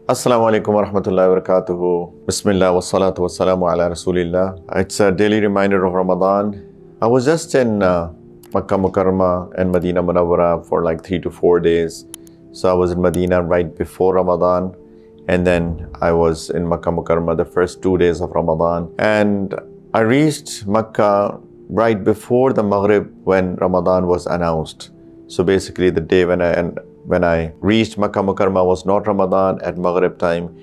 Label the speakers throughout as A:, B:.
A: Assalamu alaikum wa rahmatullahi wa barakatuhu. Bismillah wa salatu wa salamu ala rasulillah. It's a daily reminder of Ramadan. I was just in Makkah Mukarramah and Medina Munawwara for like 3 to 4 days. So I was in Medina right before Ramadan, and then I was in Makkah Mukarramah the first 2 days of Ramadan. And I reached Makkah right before the Maghrib when Ramadan was announced. So basically the day when I reached Makkah Mukarramah was not Ramadan. At Maghrib time,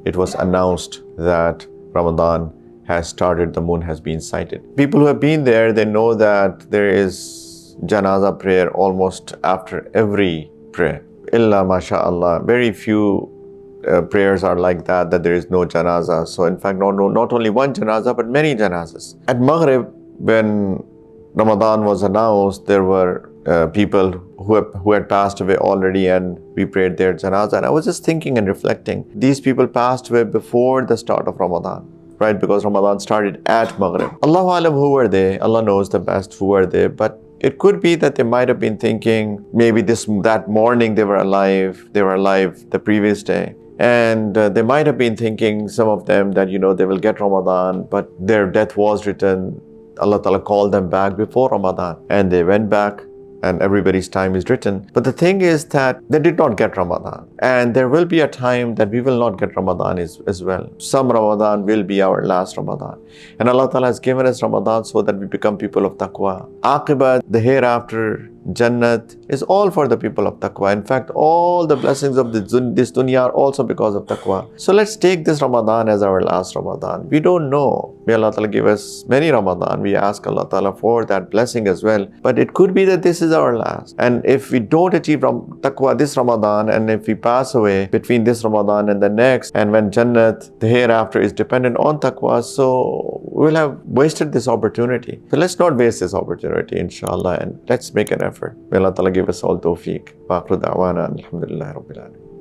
A: it was announced that Ramadan has started, the moon has been sighted. People who have been there, they know that there is janazah prayer almost after every prayer. Illa masha'Allah, very few prayers are like that there is no janazah. So in fact, not only one janazah, but many janazahs. At Maghrib, when Ramadan was announced, there were people who had passed away already, and we prayed their janazah. And I was just thinking and reflecting, these people passed away before the start of Ramadan, right? Because Ramadan started at Maghrib. Allahu Alam, who were they? Allah knows the best who were they. But it could be that they might have been thinking maybe that morning they were alive the previous day. And they might have been thinking, some of them, that they will get Ramadan, but their death was written. Allah Ta'ala called them back before Ramadan, and they went back, and everybody's time is written. But the thing is that they did not get Ramadan. And there will be a time that we will not get Ramadan as well. Some Ramadan will be our last Ramadan. And Allah Ta'ala has given us Ramadan so that we become people of taqwa. Aqibat, the hereafter, Jannat, is all for the people of taqwa. In fact, all the blessings of this dunya are also because of taqwa. So let's take this Ramadan as our last Ramadan. We don't know. May Allah Ta'ala give us many Ramadan. We ask Allah Ta'ala for that blessing as well. But it could be that this is our last. And if we don't achieve taqwa this Ramadan, and if we pass away between this Ramadan and the next, and when Jannat, the hereafter, is dependent on taqwa, so we'll have wasted this opportunity. So let's not waste this opportunity, inshallah, and let's make an effort. May Allah Ta'ala give us all tawfiq. Wa akhiru da'wana alhamdulillahi rabbil alamin.